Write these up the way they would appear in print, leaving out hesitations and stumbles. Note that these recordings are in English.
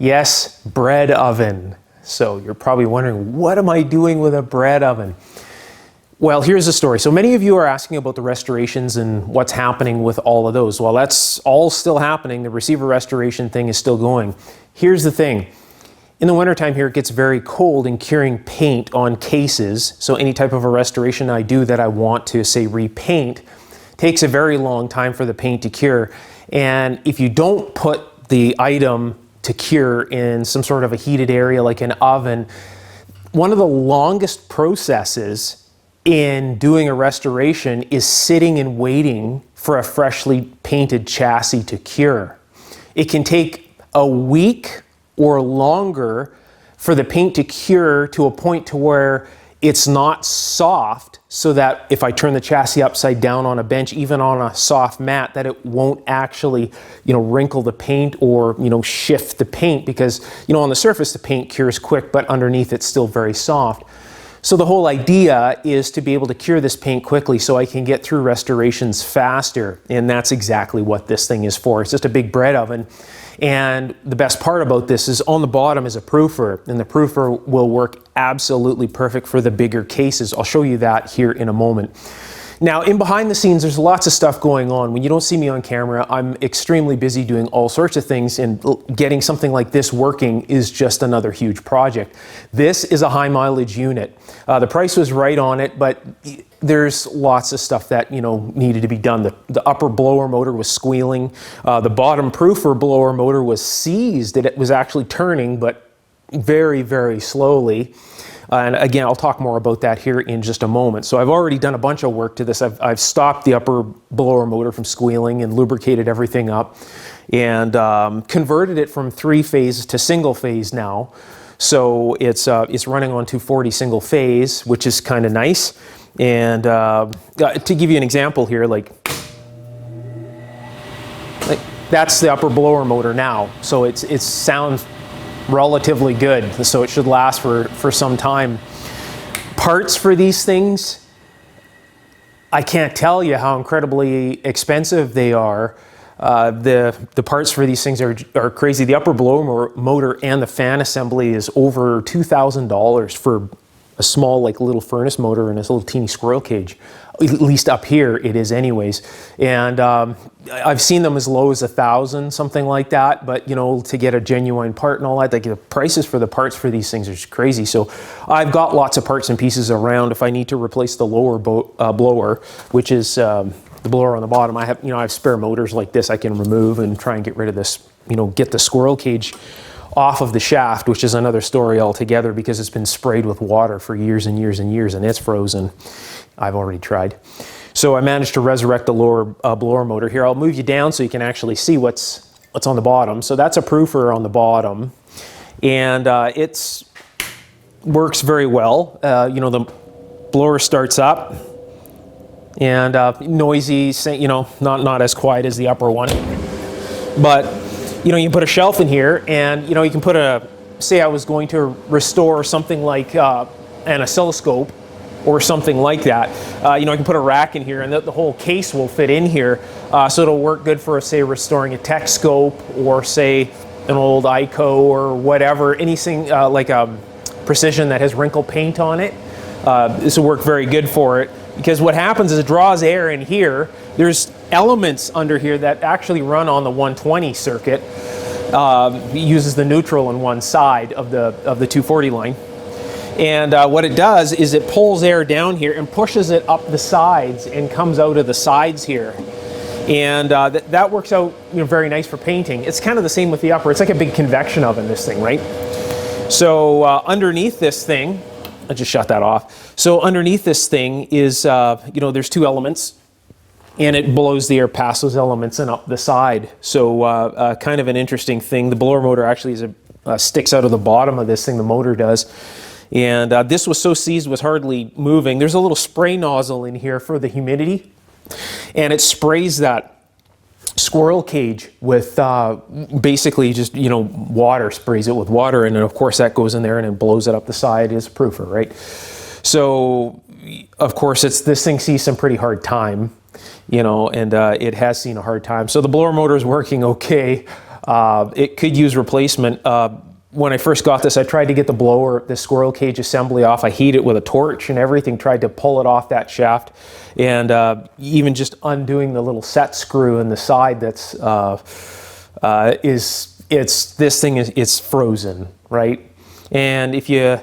Yes, bread oven. So you're probably wondering, what am I doing with a bread oven? Well, here's the story. So many of you are asking about the restorations and what's happening with all of those. Well, that's all still happening. The receiver restoration thing is still going. Here's the thing. In the wintertime here, it gets very cold in curing paint on cases. So any type of a restoration I do that I want to, say, repaint, takes a very long time for the paint to cure. And if you don't put the item to cure in some sort of a heated area like an oven, one of the longest processes in doing a restoration is sitting and waiting for a freshly painted chassis to cure. It can take a week or longer for the paint to cure to a point to where it's not soft, so that if I turn the chassis upside down on a bench, even on a soft mat, that it won't actually, wrinkle the paint or, shift the paint, because, on the surface the paint cures quick, but underneath it's still very soft. So the whole idea is to be able to cure this paint quickly so I can get through restorations faster, and that's exactly what this thing is for. It's just a big bread oven. And the best part about this is on the bottom is a proofer, and the proofer will work absolutely perfect for the bigger cases. I'll show you that here in a moment. Now, in behind the scenes, there's lots of stuff going on. When you don't see me on camera, I'm extremely busy doing all sorts of things, and getting something like this working is just another huge project. This is a high mileage unit. The price was right on it, but there's lots of stuff that needed to be done. The upper blower motor was squealing. The bottom proofer blower motor was seized. It was actually turning, but very, very slowly. And again, I'll talk more about that here in just a moment. So I've already done a bunch of work to this. I've stopped the upper blower motor from squealing and lubricated everything up, and converted it from 3-phase to single phase now. So it's running on 240 single phase, which is kind of nice. And to give you an example here, like that's the upper blower motor now. So it sounds relatively good, so it should last for some time. Parts for these things, I can't tell you how incredibly expensive they are. The parts for these things are crazy. The upper blower motor and the fan assembly is over $2,000 for a small, like, little furnace motor and this little teeny squirrel cage. At least up here it is anyways. And I've seen them as low as $1,000, something like that. But to get a genuine part and all that, like, the prices for the parts for these things are just crazy. So I've got lots of parts and pieces around. If I need to replace the lower blower, which is the blower on the bottom, I have spare motors like this I can remove and try and get rid of this, get the squirrel cage off of the shaft, which is another story altogether, because it's been sprayed with water for years and years and years, and it's frozen. I've already tried. So I managed to resurrect the lower blower motor. Here, I'll move you down so you can actually see what's on the bottom. So that's a proofer on the bottom, and it works very well. The blower starts up, and noisy, not as quiet as the upper one, but you put a shelf in here, and you can put say I was going to restore something like an oscilloscope or something like that. I can put a rack in here, and the whole case will fit in here, so it'll work good for, say, restoring a tech scope, or say an old ICO or whatever, anything like a Precision that has wrinkle paint on it. This will work very good for it, because what happens is it draws air in here. There's elements under here that actually run on the 120 circuit. It uses the neutral on one side of the 240 line. And what it does is it pulls air down here and pushes it up the sides and comes out of the sides here. And that works out very nice for painting. It's kind of the same with the upper. It's like a big convection oven, this thing, right? So underneath this thing, I just shut that off. So underneath this thing is, there's two elements, and it blows the air past those elements and up the side. So kind of an interesting thing. The blower motor actually sticks out of the bottom of this thing, the motor does. And this was so seized, was hardly moving. There's a little spray nozzle in here for the humidity, and it sprays that squirrel cage with basically just water, sprays it with water, and then of course that goes in there and it blows it up the side as a proofer, right? So of course this thing sees some pretty hard time, and it has seen a hard time. So the blower motor is working okay. it could use replacement. When I first got this, I tried to get the blower, the squirrel cage assembly off. I heat it with a torch and everything, tried to pull it off that shaft. And even just undoing the little set screw in the side that's, this thing is frozen, right? And if you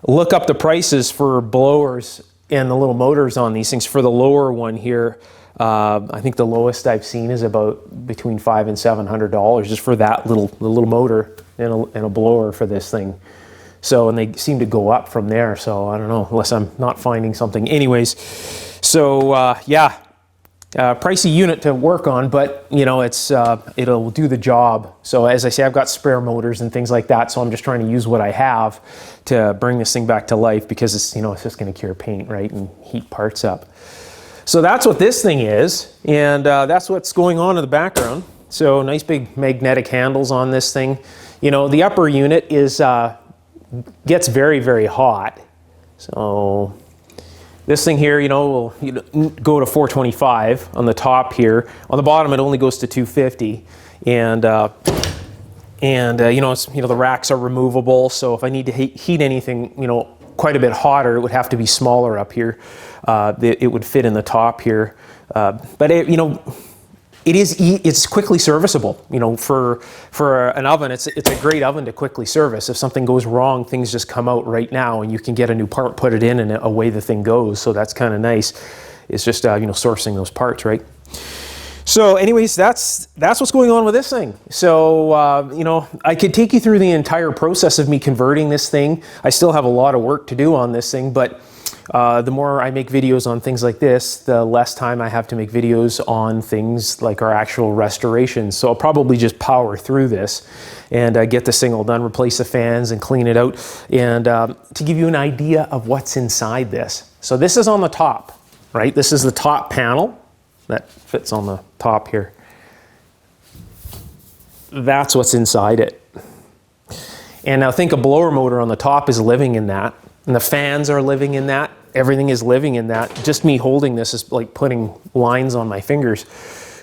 look up the prices for blowers and the little motors on these things, for the lower one here, I think the lowest I've seen is about between $500 and $700 just for that little motor and a blower for this thing. So, and they seem to go up from there. So I don't know, unless I'm not finding something. Anyways, so yeah, pricey unit to work on, but you know, it'll do the job. So as I say, I've got spare motors and things like that. So I'm just trying to use what I have to bring this thing back to life, because it's, you know, it's just going to cure paint, right, and heat parts up. So that's what this thing is, and that's what's going on in the background. So nice big magnetic handles on this thing. You know, the upper unit is gets very, very hot. So this thing here, you know, will go to 425 on the top here. On the bottom, it only goes to 250, and you know, it's, you know, the racks are removable. So if I need to heat anything, you know, quite a bit hotter, it would have to be smaller up here. It would fit in the top here, but it, you know, it's quickly serviceable. You know, for an oven, it's a great oven to quickly service. If something goes wrong, things just come out right now, and you can get a new part, put it in, and away the thing goes. So that's kind of nice. It's just you know, sourcing those parts, right? So anyways, that's what's going on with this thing. So, you know, I could take you through the entire process of me converting this thing. I still have a lot of work to do on this thing, but the more I make videos on things like this, the less time I have to make videos on things like our actual restorations. So I'll probably just power through this and get this thing all done, replace the fans and clean it out. And to give you an idea of what's inside this. So this is on the top, right? This is the top panel. That fits on the top here. That's what's inside it. And now think a blower motor on the top is living in that, and the fans are living in that. Everything is living in that. Just me holding this is like putting lines on my fingers.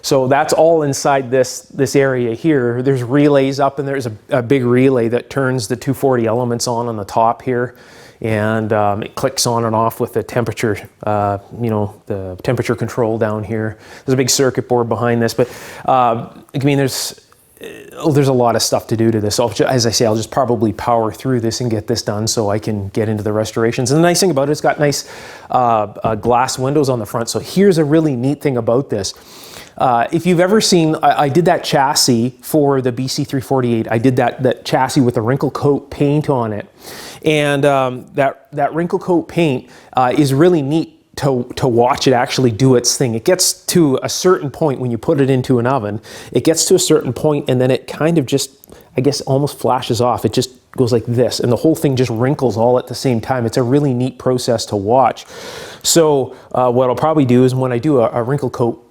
So that's all inside this area here. There's relays up, and there's a big relay that turns the 240 elements on the top here. And it clicks on and off with the temperature, you know, the temperature control down here. There's a big circuit board behind this, but I mean, there's a lot of stuff to do to this. So as I say, I'll just probably power through this and get this done so I can get into the restorations. And the nice thing about it, it's got nice glass windows on the front. So here's a really neat thing about this. If you've ever seen, I did that chassis for the BC348. I did that chassis with a wrinkle coat paint on it. And that wrinkle coat paint is really neat to watch it actually do its thing. It gets to a certain point when you put it into an oven. It gets to a certain point, and then it kind of just, I guess, almost flashes off. It just goes like this, and the whole thing just wrinkles all at the same time. It's a really neat process to watch. So what I'll probably do is when I do a wrinkle coat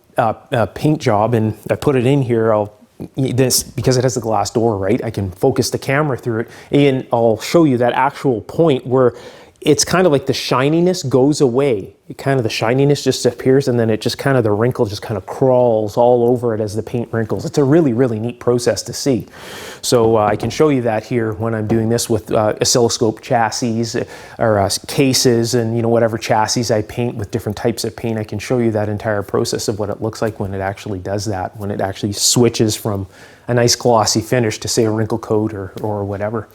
paint job and I put it in here, because it has the glass door, right? I can focus the camera through it, and I'll show you that actual point where it's kind of like the shininess goes away. The shininess just appears, and then it just kind of, the wrinkle just kind of crawls all over it as the paint wrinkles. It's a really, really neat process to see. So I can show you that here when I'm doing this with oscilloscope chassis or cases, and you know, whatever chassis I paint with different types of paint. I can show you that entire process of what it looks like when it actually does that, when it actually switches from a nice glossy finish to, say, a wrinkle coat or whatever.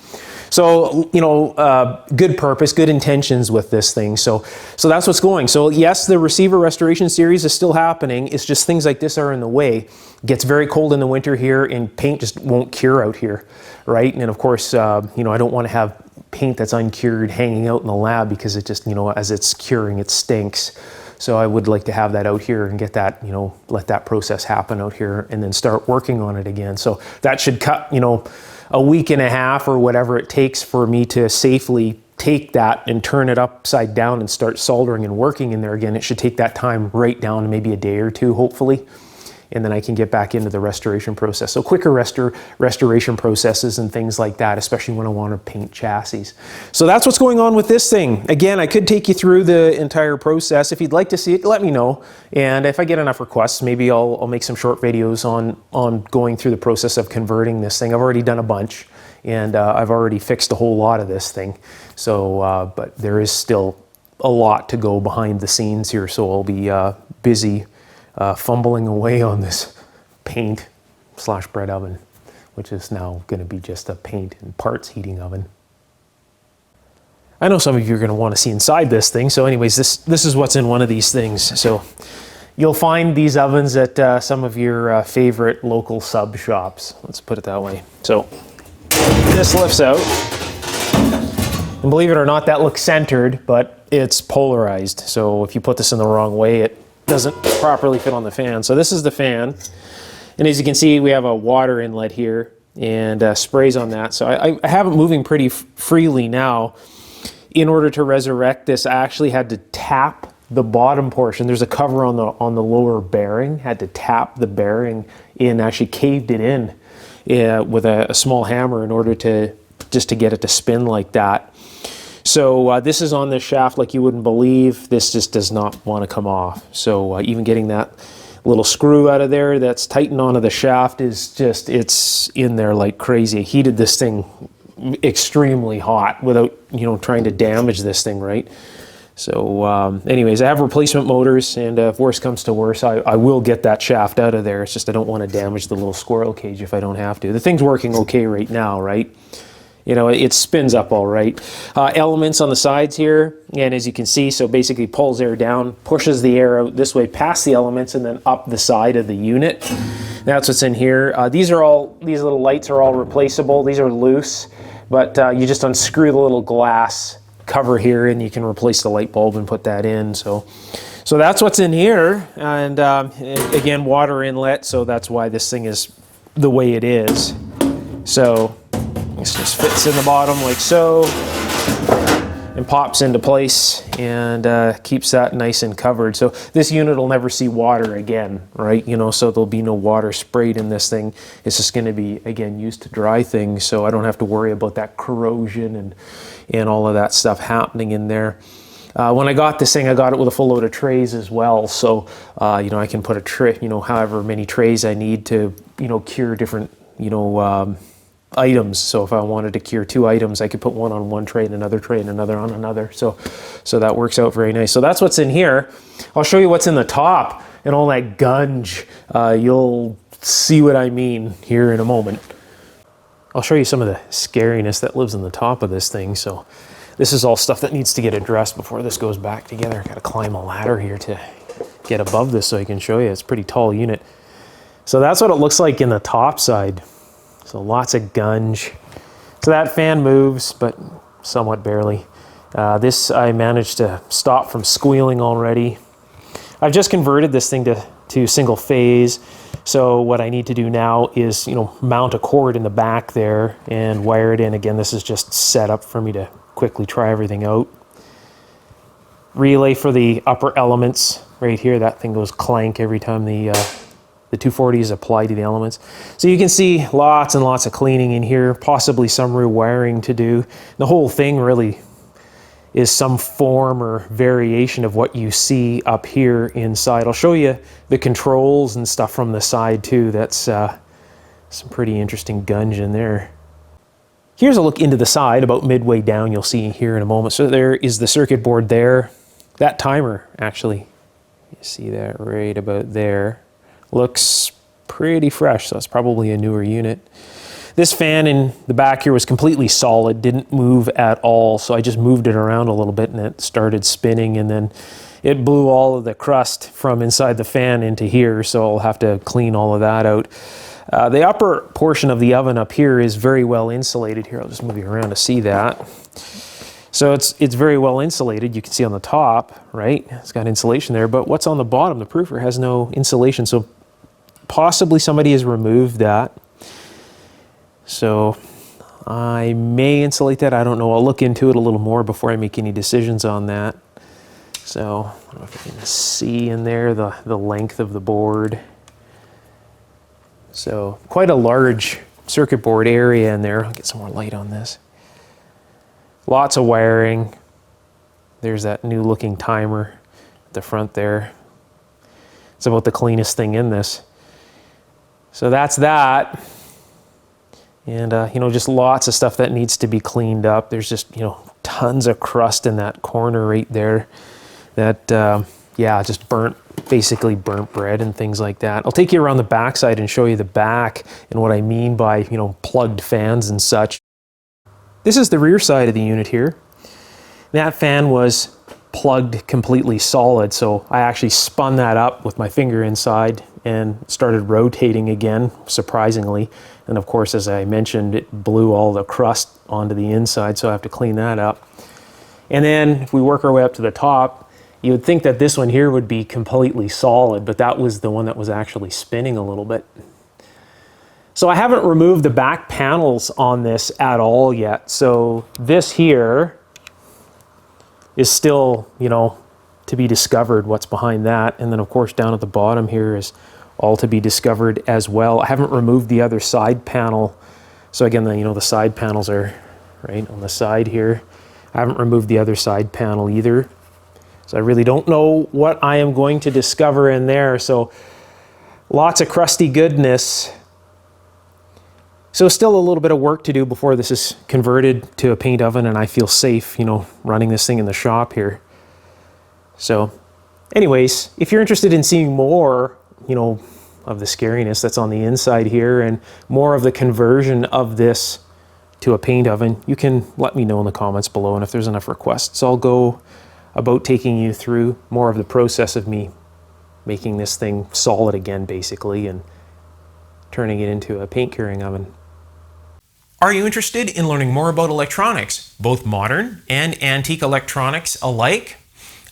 So, you know, good purpose, good intentions with this thing. So that's what's going. So yes, the receiver restoration series is still happening. It's just things like this are in the way. It gets very cold in the winter here, and paint just won't cure out here, right? And of course, you know, I don't want to have paint that's uncured hanging out in the lab, because it just, you know, as it's curing, it stinks. So I would like to have that out here and get that, you know, let that process happen out here and then start working on it again. So that should cut, you know, a week and a half or whatever it takes for me to safely take that and turn it upside down and start soldering and working in there again. It should take that time right down to maybe a day or two, hopefully. and then I can get back into the restoration process. So quicker restoration processes and things like that, especially when I want to paint chassis. So that's what's going on with this thing. Again, I could take you through the entire process. If you'd like to see it, let me know. And if I get enough requests, maybe I'll make some short videos on going through the process of converting this thing. I've already done a bunch, and I've already fixed a whole lot of this thing. So, but there is still a lot to go behind the scenes here, so I'll be busy fumbling away on this paint / bread oven, which is now going to be just a paint and parts heating oven. I know some of you are going to want to see inside this thing, so anyways, this is what's in one of these things. So you'll find these ovens at some of your favorite local sub shops, let's put it that way. So this lifts out, and believe it or not, that looks centered, but it's polarized. So if you put this in the wrong way, it doesn't properly fit on the fan. So this is the fan, and as you can see, we have a water inlet here and sprays on that. So I have it moving pretty freely now. In order to resurrect this, I actually had to tap the bottom portion. There's a cover on the lower bearing. Had to tap the bearing in, actually caved it in with a small hammer in order to just to get it to spin like that. So this is on this shaft like you wouldn't believe. This just does not want to come off. So even getting that little screw out of there that's tightened onto the shaft is just, it's in there like crazy. I heated this thing extremely hot without, you know, trying to damage this thing, right? So anyways, I have replacement motors, and if worse comes to worse, I will get that shaft out of there. It's just I don't want to damage the little squirrel cage if I don't have to. The thing's working okay right now, right? You know, it spins up all right. Elements on the sides here, and as you can see, so basically pulls air down, pushes the air out this way past the elements and then up the side of the unit. That's what's in here. These little lights are all replaceable. These are loose, but you just unscrew the little glass cover here and you can replace the light bulb and put that in. So that's what's in here. And again, water inlet, so that's why this thing is the way it is. So this just fits in the bottom like so and pops into place and keeps that nice and covered. So this unit will never see water again, right? You know, so there'll be no water sprayed in this thing. It's just going to be, again, used to dry things, so I don't have to worry about that corrosion and all of that stuff happening in there. When I got this thing, I got it with a full load of trays as well. So, you know, I can put a tray, you know, however many trays I need to, you know, cure different, you know, items. So if I wanted to cure 2 items, I could put one on one tray and another tray and another on another. So that works out very nice. So that's what's in here. I'll show you what's in the top and all that gunge. You'll see what I mean here in a moment. I'll show you some of the scariness that lives in the top of this thing. So this is all stuff that needs to get addressed before this goes back together. I got to climb a ladder here to get above this so I can show you. It's a pretty tall unit. So that's what it looks like in the top side. So lots of gunge. So that fan moves, but somewhat barely. This I managed to stop from squealing already. I've just converted this thing to single phase. So what I need to do now is, you know, mount a cord in the back there and wire it in. Again, this is just set up for me to quickly try everything out. Relay for the upper elements right here. That thing goes clank every time the 240 is applied to the elements. So you can see lots and lots of cleaning in here, possibly some rewiring to do. The whole thing really is some form or variation of what you see up here inside. I'll show you the controls and stuff from the side too. That's some pretty interesting gunge in there. Here's a look into the side about midway down. You'll see here in a moment. So there is the circuit board there. That timer, actually, you see that right about there. Looks pretty fresh, so it's probably a newer unit. This fan in the back here was completely solid, didn't move at all, so I just moved it around a little bit and it started spinning, and then it blew all of the crust from inside the fan into here, so I'll have to clean all of that out. The upper portion of the oven up here is very well insulated. Here, I'll just move you around to see that. So it's very well insulated. You can see on the top, right? It's got insulation there, but what's on the bottom? The proofer has no insulation, so possibly somebody has removed that. So I may insulate that. I don't know. I'll look into it a little more before I make any decisions on that. So I don't know if you can see in there the length of the board. So quite a large circuit board area in there. I'll get some more light on this. Lots of wiring. There's that new looking timer at the front there. It's about the cleanest thing in this. So that's that. And you know, just lots of stuff that needs to be cleaned up. There's just, you know, tons of crust in that corner right there that yeah, just basically burnt bread and things like that. I'll take you around the back side and show you the back and what I mean by, you know, plugged fans and such. This is the rear side of the unit here. That fan was plugged completely solid, so I actually spun that up with my finger inside and started rotating again, surprisingly. And of course, as I mentioned, it blew all the crust onto the inside, so I have to clean that up. And then if we work our way up to the top, you would think that this one here would be completely solid, but that was the one that was actually spinning a little bit. So I haven't removed the back panels on this at all yet. So this here is still, you know, to be discovered what's behind that. And then of course down at the bottom here is all to be discovered as well. I haven't removed the other side panel. So again, you know, the side panels are right on the side here. I haven't removed the other side panel either. So I really don't know what I am going to discover in there. So lots of crusty goodness. So still a little bit of work to do before this is converted to a paint oven and I feel safe, you know, running this thing in the shop here. So anyways, if you're interested in seeing more, you know, of the scariness that's on the inside here and more of the conversion of this to a paint oven, you can let me know in the comments below, and if there's enough requests, I'll go about taking you through more of the process of me making this thing solid again, basically, and turning it into a paint curing oven. Are you interested in learning more about electronics, both modern and antique electronics alike?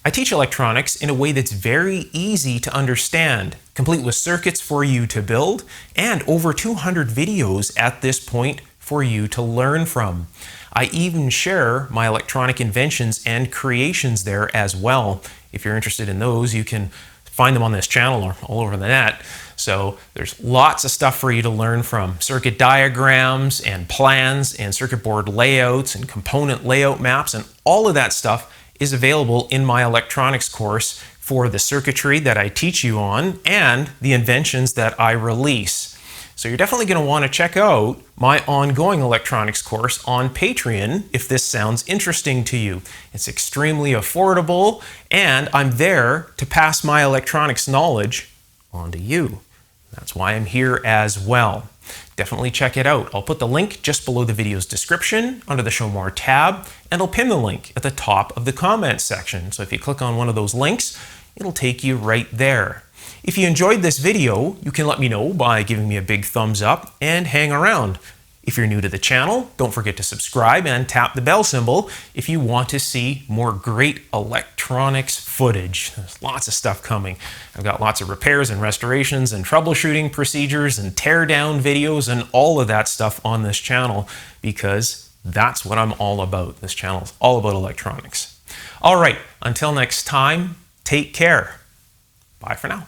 I teach electronics in a way that's very easy to understand, complete with circuits for you to build, and over 200 videos at this point for you to learn from. I even share my electronic inventions and creations there as well. If you're interested in those, you can find them on this channel or all over the net. So there's lots of stuff for you to learn from. Circuit diagrams and plans and circuit board layouts and component layout maps, and all of that stuff is available in my electronics course for the circuitry that I teach you on and the inventions that I release. So you're definitely going to want to check out my ongoing electronics course on Patreon if this sounds interesting to you. It's extremely affordable, and I'm there to pass my electronics knowledge on to you. That's why I'm here as well. Definitely check it out. I'll put the link just below the video's description under the Show More tab, and I'll pin the link at the top of the comments section. So if you click on one of those links, it'll take you right there. If you enjoyed this video, you can let me know by giving me a big thumbs up and hang around. If you're new to the channel, don't forget to subscribe and tap the bell symbol if you want to see more great electronics footage. There's lots of stuff coming. I've got lots of repairs and restorations and troubleshooting procedures and tear down videos and all of that stuff on this channel, because that's what I'm all about. This channel is all about electronics. All right, until next time, take care. Bye for now.